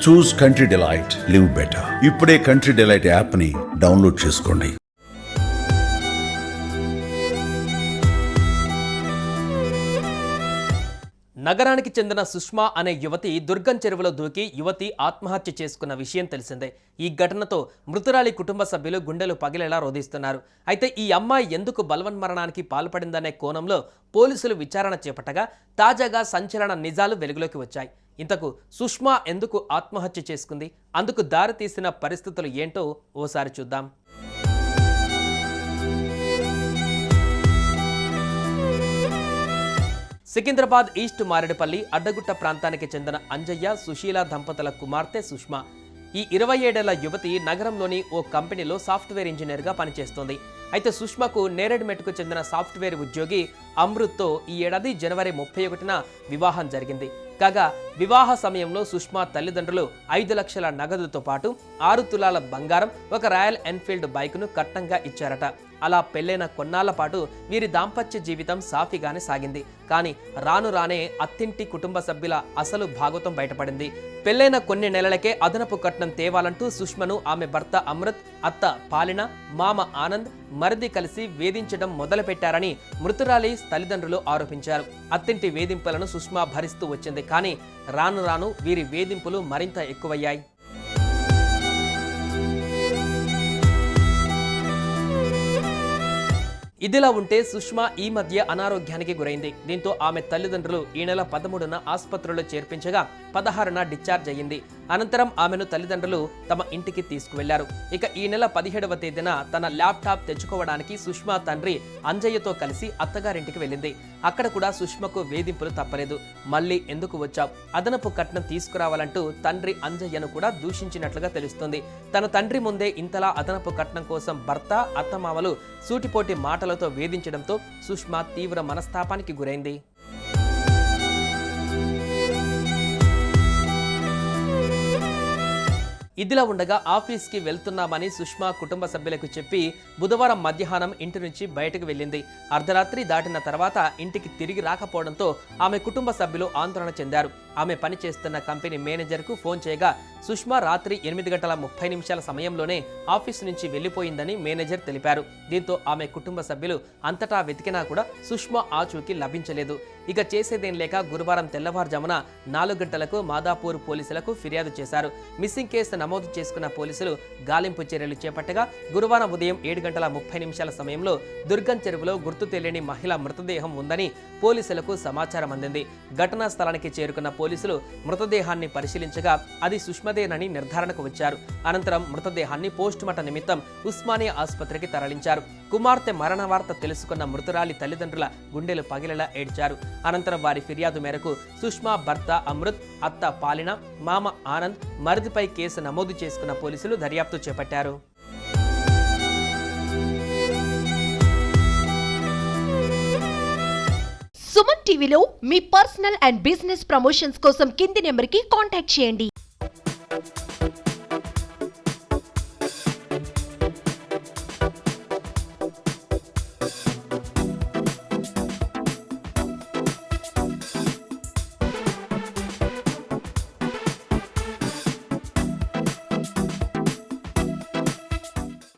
చూస్ country delight, live better. ఇప్పుడే country delight app ని download చేసుకోండి. నగరానికి చెందిన సుష్మా అనే యువతి దుర్గం చెరువులో దూకి యువతి ఆత్మహత్య చేసుకున్న విషయం తెలిసిందే. ఈ ఘటనతో మృతురాలి కుటుంబ సభ్యులు గుండెలు పగిలేలా రోధిస్తున్నారు. అయితే ఈ అమ్మాయి ఎందుకు బలవన్మరణానికి పాల్పడిందనే కోణంలో పోలీసులు విచారణ చేపట్టగా తాజాగా సంచలన నిజాలు వెలుగులోకి వచ్చాయి. ఇంతకు సుష్మా ఎందుకు ఆత్మహత్య చేసుకుంది, అందుకు దారితీసిన పరిస్థితులు ఏంటో ఓసారి చూద్దాం. సికింద్రాబాద్ ఈస్ట్ మారేడుపల్లి అడ్డగుట్ట ప్రాంతానికి చెందిన అంజయ్య, సుశీల దంపతుల కుమార్తె సుష్మా. ఈ 27 ఏళ్ల యువతి నగరంలోని ఓ కంపెనీలో సాఫ్ట్వేర్ ఇంజనీర్గా పనిచేస్తోంది. అయితే సుష్మాకు నేరేడ్మెట్కు చెందిన సాఫ్ట్వేర్ ఉద్యోగి అమృత్తో ఈ ఏడాది జనవరి 31న వివాహం జరిగింది. కాగా వివాహ సమయంలో సుష్మా తల్లిదండ్రులు 5 లక్షల నగదుతో పాటు 6 తులాల బంగారం, ఒక రాయల్ ఎన్ఫీల్డ్ బైక్ను కట్నంగా ఇచ్చారట. అలా పెళ్లైన కొన్నాళ్ల పాటు వీరి దాంపత్య జీవితం సాఫీగానే సాగింది. కానీ రాను రానే అత్తింటి కుటుంబ సభ్యుల అసలు భాగోతం బయటపడింది. పెళ్లైన కొన్ని నెలలకే అదనపు కట్నం తేవాలంటూ సుష్మను ఆమె భర్త అమృత్, అత్త పాలిన, మామ ఆనంద్, మరిది కలిసి వేధించడం మొదలుపెట్టారని మృతురాలి తల్లిదండ్రులు ఆరోపించారు. అత్తింటి వేధింపులను సుష్మా భరిస్తూ వచ్చింది. కానీ రాను రాను వీరి వేధింపులు మరింత ఎక్కువయ్యాయి. ఇదిలా ఉంటే సుష్మా ఈ మధ్య అనారోగ్యానికి గురైంది. దీంతో ఆమె తల్లిదండ్రులు ఈ నెల 13న ఆసుపత్రిలో చేర్పించగా 16న డిశ్చార్జ్ అయ్యింది. అనంతరం ఆమెను తల్లిదండ్రులు తమ ఇంటికి తీసుకువెళ్లారు. ఇక ఈ నెల 17వ తేదీన తన ల్యాప్టాప్ తెచ్చుకోవడానికి సుష్మా తండ్రి అంజయ్యతో కలిసి అత్తగారింటికి వెళ్ళింది. అక్కడ కూడా సుష్మకు వేధింపులు తప్పలేదు. మళ్ళీ ఎందుకు వచ్చావు, అదనపు కట్నం తీసుకురావాలంటూ తండ్రి అంజయ్యను కూడా దూషించినట్లుగా తెలుస్తుంది. తన తండ్రి ముందే ఇంతలా అదనపు కట్నం కోసం భర్త, అత్తమామలు సూటిపోటి మాటలతో వేధించడంతో సుష్మా తీవ్ర మనస్తాపానికి గురైంది. ఇదిలా ఉండగా ఆఫీస్కి వెళ్తున్నామని సుష్మా కుటుంబ సభ్యులకు చెప్పి బుధవారం మధ్యాహ్నం ఇంటి నుంచి బయటకు వెళ్ళింది. అర్ధరాత్రి దాటిన తర్వాత ఇంటికి తిరిగి రాకపోవడంతో ఆమె కుటుంబ సభ్యులు ఆందోళన చెందారు. ఆమె పనిచేస్తున్న కంపెనీ మేనేజర్కు ఫోన్ చేయగా సుష్మా రాత్రి 8:30 సమయంలోనే ఆఫీసు నుంచి వెళ్లిపోయిందని మేనేజర్ తెలిపారు. దీంతో ఆమె కుటుంబ సభ్యులు అంతటా వెతికినా కూడా సుష్మా ఆచూకీ లభించలేదు. ఇక చేసేదేం లేక గురువారం తెల్లవారుజామున 4 గంటలకు మాదాపూర్ పోలీసులకు ఫిర్యాదు చేశారు. మిస్సింగ్ కేసు నమోదు చేసుకున్న పోలీసులు గాలింపు చర్యలు చేపట్టగా గురువారం ఉదయం 7:30 సమయంలో దుర్గం చెరువులో గుర్తు తెలియని మహిళ మృతదేహం ఉందని పోలీసులకు సమాచారం అందింది. ఘటనా స్థలానికి చేరుకున్న పోలీసులు మృతదేహాన్ని పరిశీలించగా అది సుష్మదేనని నిర్ధారణకు వచ్చారు. అనంతరం మృతదేహాన్ని పోస్టుమార్టం నిమిత్తం ఉస్మానియా ఆసుపత్రికి తరలించారు. కుమార్తె మరణ వార్త తెలుసుకున్న మృతురాలి తల్లిదండ్రుల గుండెలు పగిలేలా ఏడ్చారు. అనంతరం వారి ఫిర్యాదు మేరకు సుష్మా భర్త అమృత్, అత్త పాలిన, మామ ఆనంద్, మరిదిపై కేసు నమోదు చేసుకున్న పోలీసులు దర్యాప్తు చేపట్టారు. సుమన్ టీవీలో మీ పర్సనల్ అండ్ బిజినెస్ ప్రమోషన్స్ కోసం కింది నెంబర్కి కాంటాక్ట్ చేయండి.